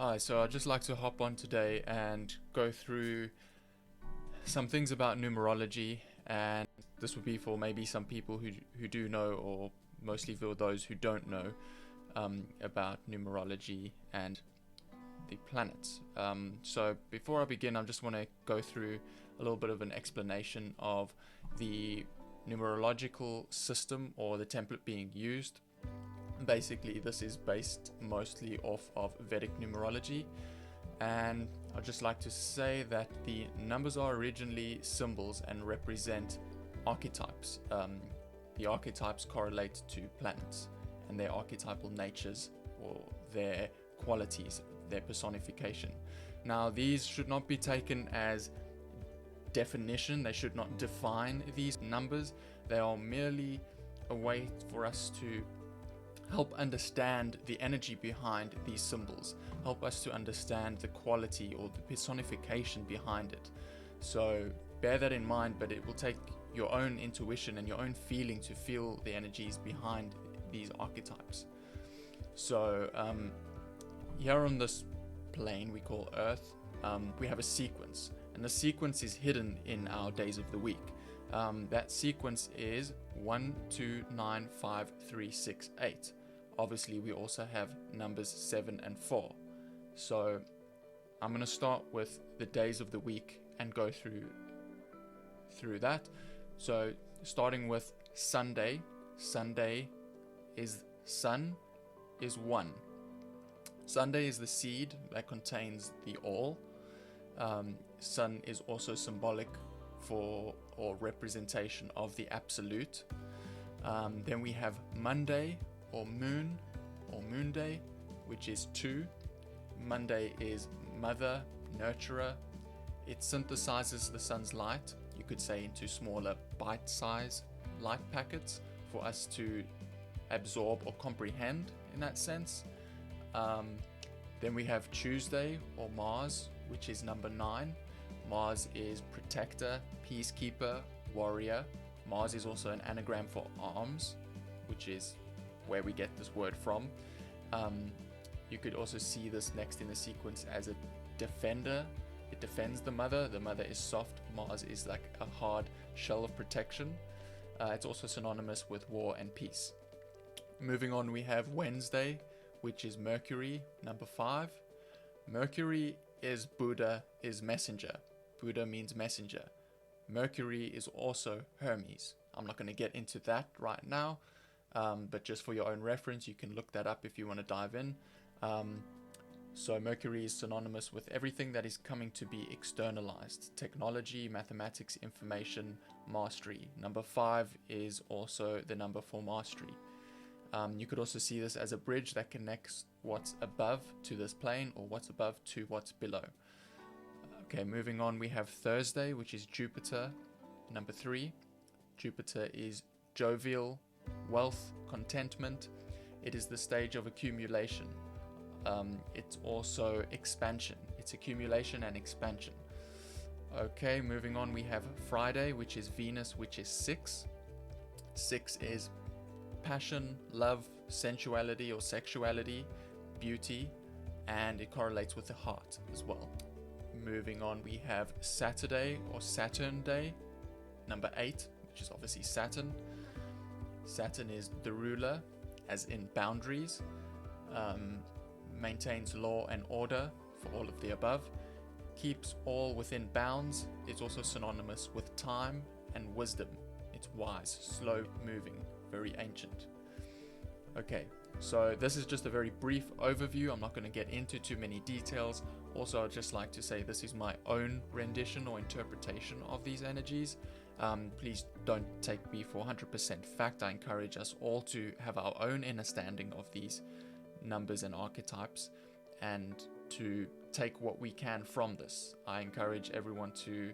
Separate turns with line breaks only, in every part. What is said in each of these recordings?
Hi, so I'd just like to hop on today and go through some things about numerology, and this would be for maybe some people who do know, or mostly for those who don't know about numerology and the planets. So before I begin, I just want to go through a little bit of an explanation of the numerological system or the template being used. Basically, this is based mostly off of Vedic numerology, and I'd just like to say that the numbers are originally symbols and represent archetypes. The archetypes correlate to planets and their archetypal natures or their qualities, their personification. Now, these should not be taken as definition, they should not define these numbers. They are merely a way for us to help understand the energy behind these symbols, help us to understand the quality or the personification behind it. So bear that in mind, but it will take your own intuition and your own feeling to feel the energies behind these archetypes. So here on this plane we call Earth, we have a sequence, and the sequence is hidden in our days of the week. That sequence is 1, 2, 9, 5, 3, 6, 8. Obviously, we also have numbers 7 and 4. So I'm going to start with the days of the week and go through that. So starting with Sunday. Sunday is sun is 1. Sunday is the seed that contains the all. Sun is also symbolic for or representation of the absolute. Then we have Monday or moon day, which is 2. Monday is mother, nurturer. It synthesizes the sun's light, you could say, into smaller bite-sized light packets for us to absorb or comprehend in that sense. Then we have Tuesday or Mars, which is number 9. Mars is protector, peacekeeper, warrior. Mars is also an anagram for arms, which is where we get this word from. You could also see this next in the sequence as a defender. It defends the mother. The mother is soft. Mars is like a hard shell of protection. It's also synonymous with war and peace. Moving on, we have Wednesday, which is Mercury, number 5. Mercury is Buddha, is messenger. Buddha means messenger. Mercury is also Hermes. I'm not going to get into that right now. But just for your own reference, you can look that up if you want to dive in. So Mercury is synonymous with everything that is coming to be externalized: technology, mathematics, information, mastery. Number 5 is also the number for mastery. You could also see this as a bridge that connects what's above to this plane, or what's above to what's below. Okay, moving on, we have Thursday, which is Jupiter, number 3. Jupiter is jovial, wealth, contentment. It is the stage of accumulation. It's also expansion. It's accumulation and expansion. Okay, moving on, we have Friday, which is Venus, which is 6. 6 is passion, love, sensuality or sexuality, beauty, and it correlates with the heart as well. Moving on, we have Saturday or Saturn Day, number 8, which is obviously Saturn. Saturn is the ruler, as in boundaries, maintains law and order for all of the above, keeps all within bounds. It's also synonymous with time and wisdom. It's wise, slow moving, very ancient. Okay, so this is just a very brief overview. I'm not going to get into too many details. Also, I'd just like to say this is my own rendition or interpretation of these energies. Please don't take me for 100% fact. I encourage us all to have our own understanding of these numbers and archetypes, and to take what we can from this. I encourage everyone to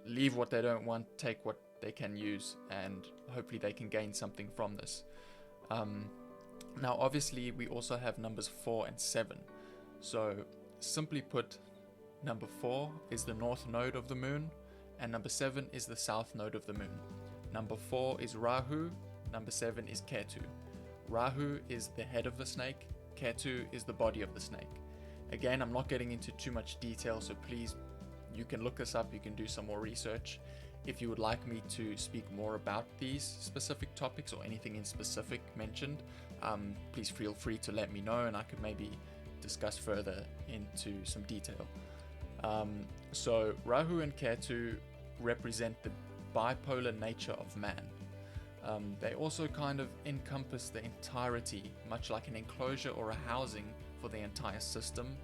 leave what they don't want, take what they can use, and hopefully they can gain something from this. Now, obviously, we also have numbers 4 and 7. So, simply put, number 4 is the north node of the moon, and number 7 is the south node of the moon. Number 4 is Rahu, number 7 is Ketu. Rahu is the head of the snake, Ketu is the body of the snake. Again, I'm not getting into too much detail, so please, you can look this up, you can do some more research. If you would like me to speak more about these specific topics or anything in specific mentioned, please feel free to let me know and I could maybe discuss further into some detail. So Rahu and Ketu represent the bipolar nature of man. They also kind of encompass the entirety, much like an enclosure or a housing for the entire system.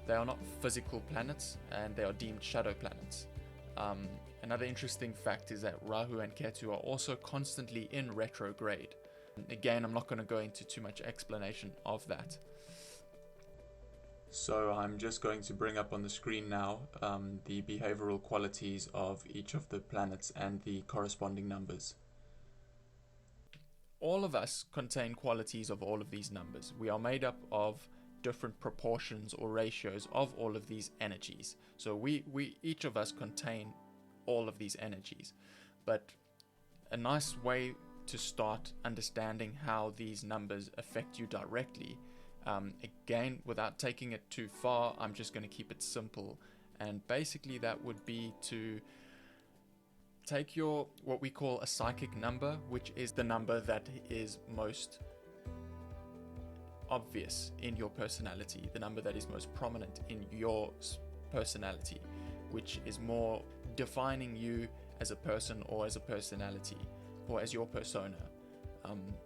They are not physical planets and they are deemed shadow planets. Another interesting fact is that Rahu and Ketu are also constantly in retrograde. Again, I'm not going to go into too much explanation of that. So I'm just going to bring up on the screen now the behavioral qualities of each of the planets and the corresponding numbers. All of us contain qualities of all of these numbers. We are made up of different proportions or ratios of all of these energies. So we each of us contain all of these energies. But a nice way to start understanding how these numbers affect you directly, again, without taking it too far, I'm just going to keep it simple. And basically that would be to take your, what we call a psychic number, which is the number that is most obvious in your personality, the number that is most prominent in your personality, which is more defining you as a person or as a personality or as your persona,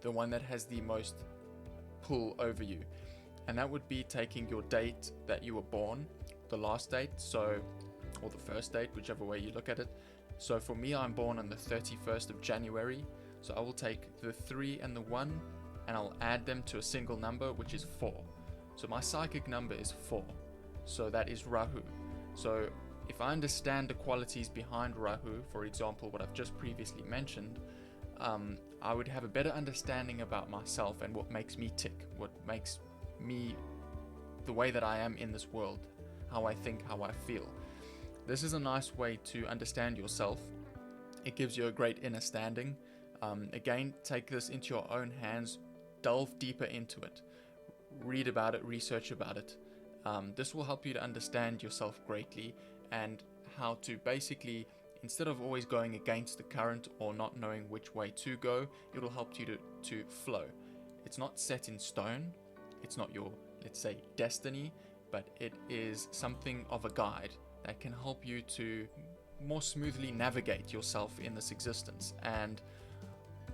the one that has the most pull over you. And that would be taking your date that you were born, the last date, so, or the first date, whichever way you look at it. So for me, I'm born on the 31st of January, so I will take the 3 and the 1 and I'll add them to a single number, which is 4. So my psychic number is 4, so that is Rahu. So if I understand the qualities behind Rahu, for example, what I've just previously mentioned, I would have a better understanding about myself and what makes me tick, what makes me the way that I am in this world, how I think, how I feel. This is a nice way to understand yourself. It gives you a great inner standing. Again, take this into your own hands, delve deeper into it, read about it, research about it. This will help you to understand yourself greatly and how to basically, instead of always going against the current or not knowing which way to go, it will help you to flow. It's not set in stone. It's not your, let's say, destiny, but it is something of a guide that can help you to more smoothly navigate yourself in this existence. And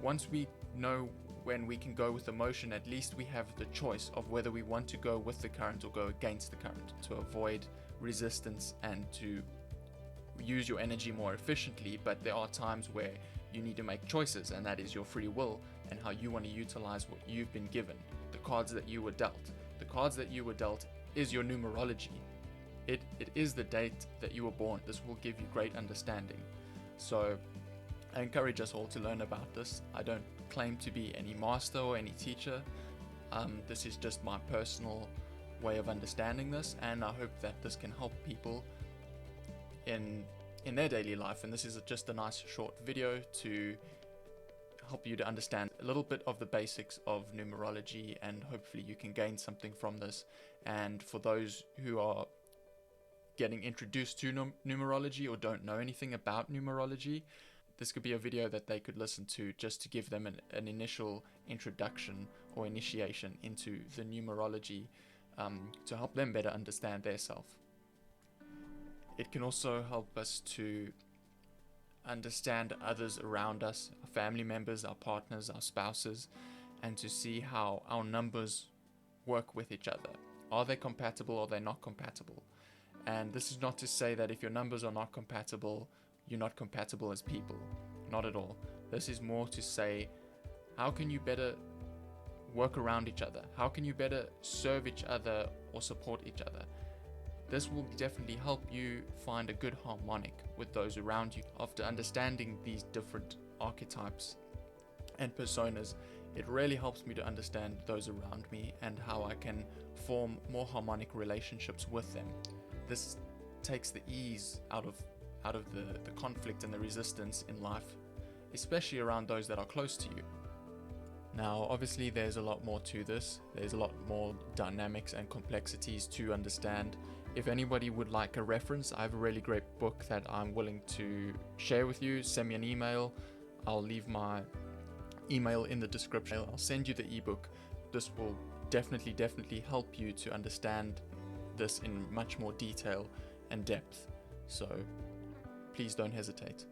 once we know when we can go with emotion, at least we have the choice of whether we want to go with the current or go against the current, to avoid resistance and to use your energy more efficiently. But there are times where you need to make choices, and that is your free will and how you want to utilize what you've been given, the cards that you were dealt. The cards that you were dealt is your numerology. It is the date that you were born. This will give you great understanding. So I encourage us all to learn about this. I don't claim to be any master or any teacher. This is just my personal way of understanding this, and I hope that this can help people in their daily life. And this is just a nice short video to help you to understand a little bit of the basics of numerology, and hopefully you can gain something from this. And for those who are getting introduced to numerology or don't know anything about numerology, this could be a video that they could listen to just to give them an initial introduction or initiation into the numerology, to help them better understand their self. It can also help us to understand others around us, our family members, our partners, our spouses, and to see how our numbers work with each other. Are they compatible or are they not compatible? And this is not to say that if your numbers are not compatible, you're not compatible as people. Not at all. This is more to say, how can you better work around each other? How can you better serve each other or support each other? This will definitely help you find a good harmonic with those around you. After understanding these different archetypes and personas, it really helps me to understand those around me and how I can form more harmonic relationships with them. This takes the ease out of the conflict and the resistance in life, especially around those that are close to you. Now, obviously, there's a lot more to this. There's a lot more dynamics and complexities to understand. If anybody would like a reference, I have a really great book that I'm willing to share with you. Send me an email. I'll leave my email in the description. I'll send you the ebook. This will definitely help you to understand this in much more detail and depth. So please don't hesitate.